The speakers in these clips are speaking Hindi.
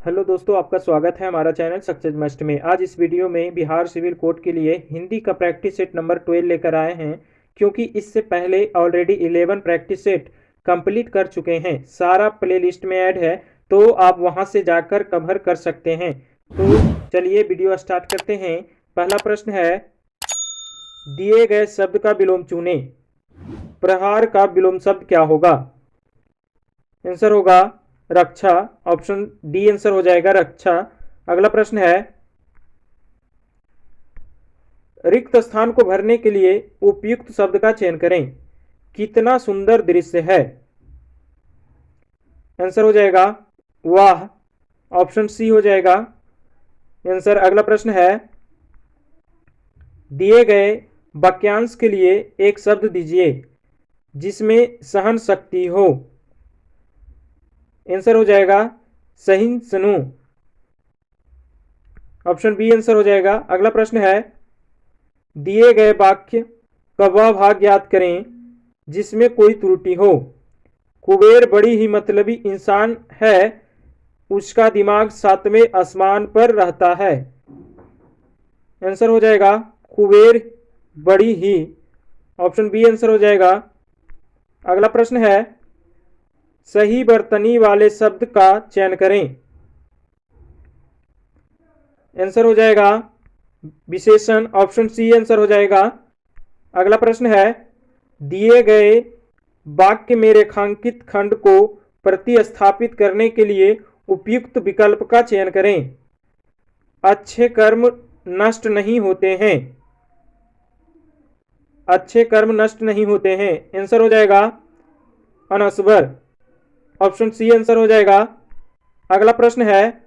हेलो दोस्तों, आपका स्वागत है हमारा चैनल सक्सेस मस्ट में। आज इस वीडियो में बिहार सिविल कोड के लिए हिंदी का प्रैक्टिस सेट नंबर 12 लेकर आए हैं, क्योंकि इससे पहले ऑलरेडी 11 प्रैक्टिस सेट कंप्लीट कर चुके हैं। सारा प्लेलिस्ट में ऐड है, तो आप वहां से जाकर कवर कर सकते हैं। तो चलिए वीडियो स्टार्ट करते हैं। पहला प्रश्न है, दिए गए शब्द का विलोम चुने। प्रहार का विलोम शब्द क्या होगा? आंसर होगा रक्षा। ऑप्शन डी आंसर हो जाएगा रक्षा। अगला प्रश्न है, रिक्त स्थान को भरने के लिए उपयुक्त शब्द का चयन करें। कितना सुंदर दृश्य है। आंसर हो जाएगा वाह। ऑप्शन सी हो जाएगा आंसर। अगला प्रश्न है, दिए गए वाक्यांश के लिए एक शब्द दीजिए जिसमें सहन शक्ति हो। आंसर हो जाएगा सहिष्णु। ऑप्शन बी आंसर हो जाएगा। अगला प्रश्न है, दिए गए वाक्य का वह भाग याद करें जिसमें कोई त्रुटि हो। कुबेर बड़ी ही मतलबी इंसान है, उसका दिमाग 7वें आसमान पर रहता है। आंसर हो जाएगा कुबेर बड़ी ही। ऑप्शन बी आंसर हो जाएगा। अगला प्रश्न है, सही बर्तनी वाले शब्द का चयन करें। आंसर हो जाएगा विशेषण। ऑप्शन सी आंसर हो जाएगा। अगला प्रश्न है, दिए गए वाक्य में रेखांकित खंड को प्रतिस्थापित करने के लिए उपयुक्त विकल्प का चयन करें। अच्छे कर्म नष्ट नहीं होते हैं। अच्छे कर्म नष्ट नहीं होते हैं। आंसर हो जाएगा अनस्वर। ऑप्शन सी आंसर हो जाएगा। अगला प्रश्न है,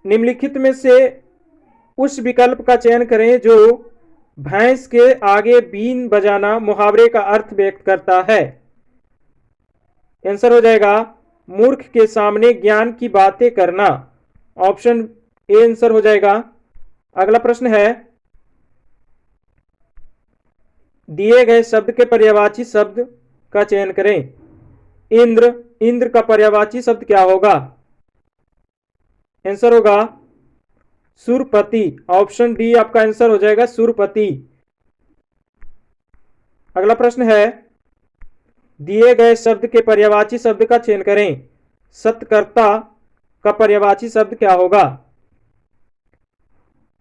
निम्नलिखित में से उस विकल्प का चयन करें जो भैंस के आगे बीन बजाना मुहावरे का अर्थ व्यक्त करता है। आंसर हो जाएगा मूर्ख के सामने ज्ञान की बातें करना। ऑप्शन ए आंसर हो जाएगा। अगला प्रश्न है, दिए गए शब्द के पर्यायवाची शब्द का चयन करें। इंद्र। इंद्र का पर्यायवाची शब्द क्या होगा? आंसर होगा सुरपति। ऑप्शन डी आपका आंसर हो जाएगा सुरपति। अगला प्रश्न है, दिए गए शब्द के पर्यायवाची शब्द का चयन करें। सत्कर्ता का पर्यायवाची शब्द क्या होगा?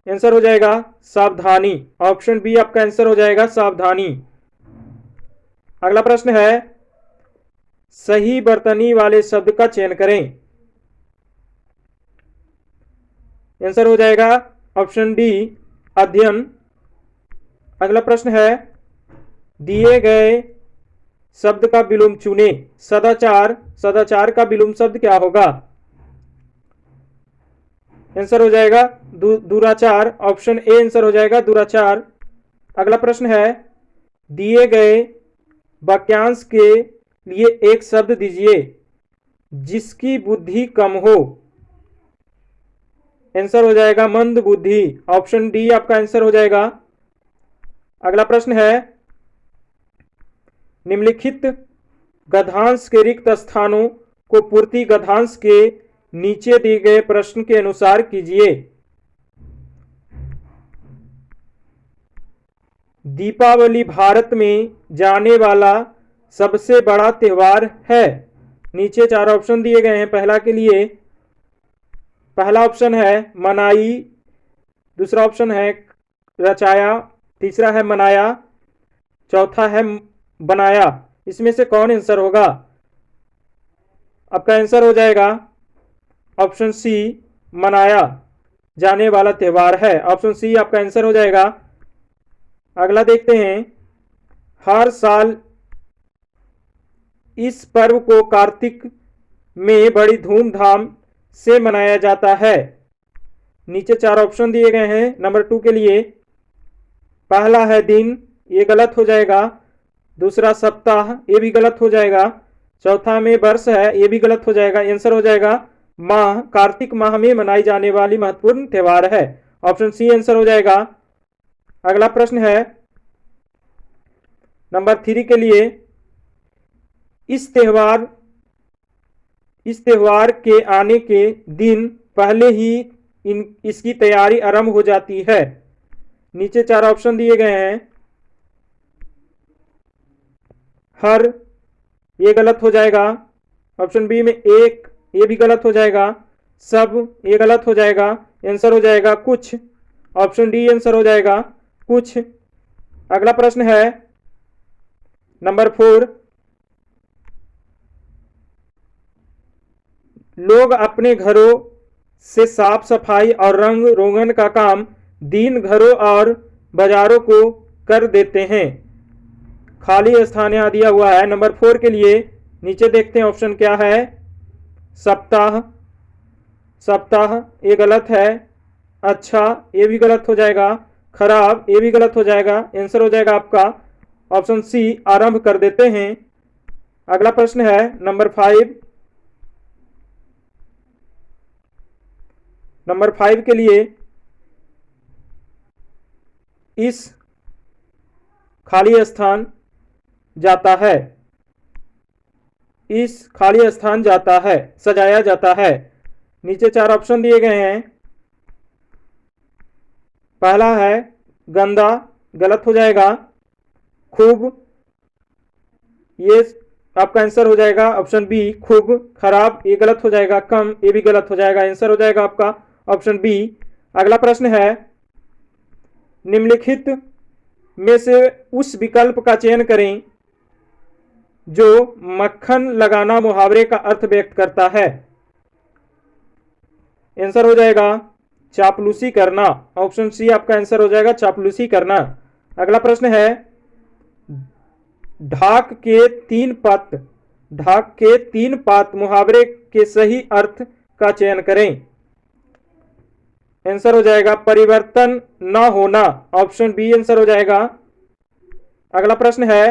आंसर हो जाएगा सावधानी। ऑप्शन बी आपका आंसर हो जाएगा सावधानी। अगला प्रश्न है, सही बर्तनी वाले शब्द का चयन करें। आंसर हो जाएगा ऑप्शन डी अध्ययन। अगला प्रश्न है, दिए गए शब्द का विलोम चुने। सदाचार। सदाचार का विलोम शब्द क्या होगा? आंसर हो जाएगा दुराचार। ऑप्शन ए आंसर हो जाएगा दुराचार। अगला प्रश्न है, दिए गए वाक्यांश के लिए एक शब्द दीजिए जिसकी बुद्धि कम हो। आंसर हो जाएगा मंद बुद्धि। ऑप्शन डी आपका आंसर हो जाएगा। अगला प्रश्न है, निम्नलिखित गद्यांश के रिक्त स्थानों को पूर्ति गद्यांश के नीचे दिए गए प्रश्न के अनुसार कीजिए। दीपावली भारत में जाने वाला सबसे बड़ा त्योहार है। नीचे 4 ऑप्शन दिए गए हैं। पहला के लिए पहला ऑप्शन है मनाई, दूसरा ऑप्शन है रचाया, तीसरा है मनाया, चौथा है बनाया। इसमें से कौन आंसर होगा? आपका आंसर हो जाएगा ऑप्शन सी मनाया जाने वाला त्योहार है। ऑप्शन सी आपका आंसर हो जाएगा। अगला देखते हैं, हर साल इस पर्व को कार्तिक में बड़ी धूमधाम से मनाया जाता है। नीचे 4 ऑप्शन दिए गए हैं। नंबर 2 के लिए पहला है दिन, ये गलत हो जाएगा। दूसरा सप्ताह, ये भी गलत हो जाएगा। चौथा में वर्ष है, ये भी गलत हो जाएगा। आंसर हो जाएगा माह। कार्तिक माह में मनाई जाने वाली महत्वपूर्ण त्योहार है। ऑप्शन सी आंसर हो जाएगा। अगला प्रश्न है नंबर 3 के लिए, इस त्योहार इस त्योहार के आने के दिन पहले ही इसकी तैयारी आरंभ हो जाती है। नीचे 4 ऑप्शन दिए गए हैं। हर, ये गलत हो जाएगा। ऑप्शन बी में एक, ये भी गलत हो जाएगा। सब, ये गलत हो जाएगा। आंसर हो जाएगा कुछ। ऑप्शन डी आंसर हो जाएगा कुछ। अगला प्रश्न है नंबर 4। लोग अपने घरों से साफ सफाई और रंग रोगन का काम दिन घरों और बाजारों को कर देते हैं। खाली स्थान यहां दिया हुआ है नंबर 4 के लिए। नीचे देखते हैं ऑप्शन क्या है। सप्ताह, सप्ताह ये गलत है। अच्छा, ये भी गलत हो जाएगा। खराब, ये भी गलत हो जाएगा। आंसर हो जाएगा आपका ऑप्शन सी, आरंभ कर देते हैं। अगला प्रश्न है नंबर 5। नंबर 5 के लिए, इस खाली स्थान जाता है, इस खाली स्थान जाता है, सजाया जाता है। नीचे 4 ऑप्शन दिए गए हैं। पहला है गंदा, गलत हो जाएगा। खूब, ये आपका आंसर हो जाएगा ऑप्शन बी खूब। खराब, ये गलत हो जाएगा। कम, ये भी गलत हो जाएगा। आंसर हो जाएगा आपका ऑप्शन बी। अगला प्रश्न है निम्नलिखित में से उस विकल्प का चयन करें जो मक्खन लगाना मुहावरे का अर्थ व्यक्त करता है। आंसर हो जाएगा चापलूसी करना। ऑप्शन सी आपका आंसर हो जाएगा चापलूसी करना। अगला प्रश्न है ढाक के 3 पात, ढाक के 3 पात मुहावरे के सही अर्थ का चयन करें। आंसर हो जाएगा परिवर्तन न होना। ऑप्शन बी आंसर हो जाएगा। अगला प्रश्न है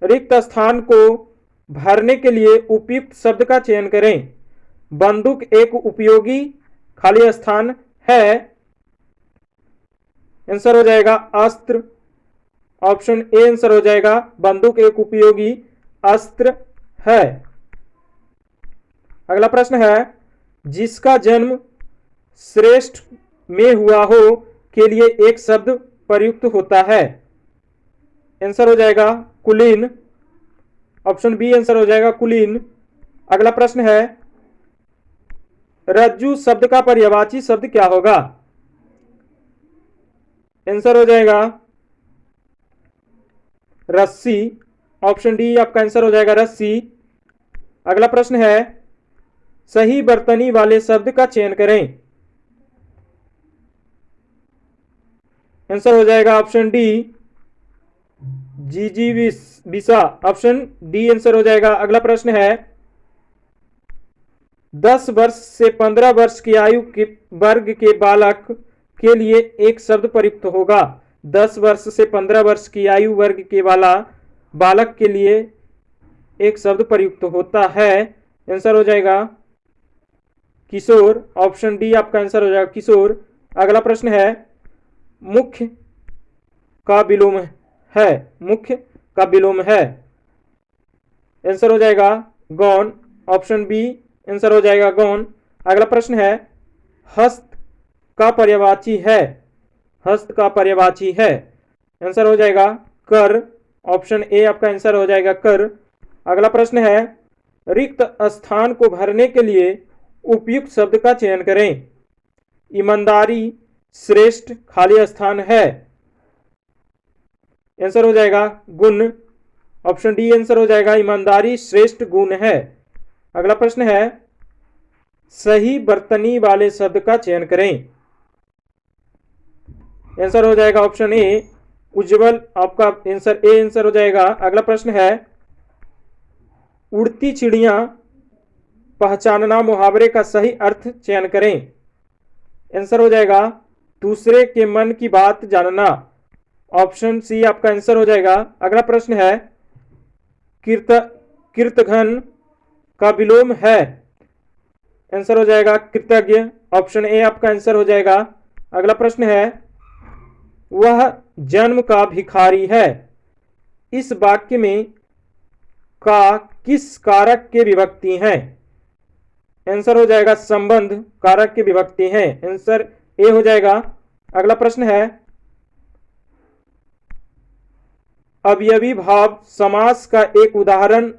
रिक्त स्थान को भरने के लिए उपयुक्त शब्द का चयन करें। बंदूक एक उपयोगी खाली स्थान है। आंसर हो जाएगा अस्त्र। ऑप्शन ए आंसर हो जाएगा बंदूक एक उपयोगी अस्त्र है। अगला प्रश्न है जिसका जन्म श्रेष्ठ में हुआ हो के लिए एक शब्द प्रयुक्त होता है। आंसर हो जाएगा कुलीन। ऑप्शन बी आंसर हो जाएगा कुलीन। अगला प्रश्न है रज्जु शब्द का पर्यायवाची शब्द क्या होगा। आंसर हो जाएगा रस्सी। ऑप्शन डी आपका आंसर हो जाएगा रस्सी। अगला प्रश्न है सही बर्तनी वाले शब्द का चयन करें। आंसर हो जाएगा ऑप्शन डी जिजीविसा। ऑप्शन डी आंसर हो जाएगा। अगला प्रश्न है 10 वर्ष से 15 वर्ष की आयु के वर्ग के बालक के लिए एक शब्द प्रयुक्त होगा। 10 वर्ष से 15 वर्ष की आयु वर्ग के वाला बालक के लिए एक शब्द प्रयुक्त होता है। आंसर हो जाएगा किशोर। ऑप्शन डी आपका आंसर हो जाएगा किशोर। अगला प्रश्न है मुख्य का विलोम है, मुख्य का विलोम है। आंसर हो जाएगा गौण। ऑप्शन बी आंसर हो जाएगा गौण। अगला प्रश्न है हस्त का पर्यायवाची है, हस्त का पर्यायवाची है। आंसर हो जाएगा कर। ऑप्शन ए आपका आंसर हो जाएगा कर। अगला प्रश्न है रिक्त स्थान को भरने के लिए उपयुक्त शब्द का चयन करें। ईमानदारी श्रेष्ठ खाली स्थान है। आंसर हो जाएगा गुण। ऑप्शन डी आंसर हो जाएगा ईमानदारी श्रेष्ठ गुण है। अगला प्रश्न है सही बर्तनी वाले शब्द का चयन करें। आंसर हो जाएगा ऑप्शन ए उज्जवल। आपका आंसर ए आंसर हो जाएगा। अगला प्रश्न है उड़ती चिड़िया पहचानना मुहावरे का सही अर्थ चयन करें। आंसर हो जाएगा दूसरे के मन की बात जानना। ऑप्शन सी आपका आंसर हो जाएगा। अगला प्रश्न है कीर्तघन का विलोम है। आंसर हो जाएगा कृतज्ञ। ऑप्शन ए आपका आंसर हो जाएगा। अगला प्रश्न है वह जन्म का भिखारी है। इस वाक्य में का किस कारक के विभक्ति हैं। आंसर हो जाएगा संबंध कारक की विभक्ति है, आंसर ए हो जाएगा। अगला प्रश्न है, अवयवी भाव समास का एक उदाहरण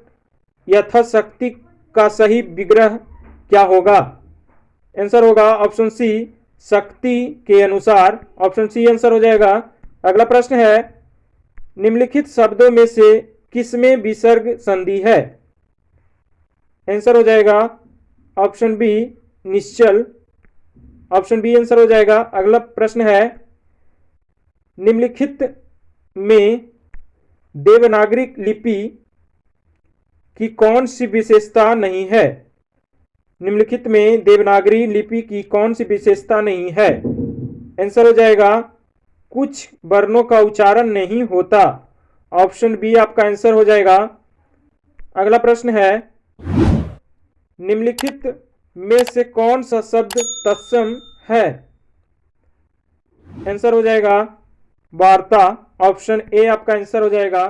यथाशक्ति का सही विग्रह क्या होगा? आंसर होगा ऑप्शन सी शक्ति के अनुसार, ऑप्शन सी आंसर हो जाएगा। अगला प्रश्न है, निम्नलिखित शब्दों में से किसमें विसर्ग संधि है? आंसर हो जाएगा ऑप्शन बी निश्चल, ऑप्शन बी आंसर हो जाएगा। अगला प्रश्न है, निम्नलिखित में देवनागरी लिपि की कौन सी विशेषता नहीं है? निम्नलिखित में देवनागरी लिपि की कौन सी विशेषता नहीं है? आंसर हो जाएगा कुछ वर्णों का उच्चारण नहीं होता, ऑप्शन बी आपका आंसर हो जाएगा। अगला प्रश्न है, निम्नलिखित में से कौन सा शब्द तत्सम है? आंसर हो जाएगा वार्ता, ऑप्शन ए आपका आंसर हो जाएगा।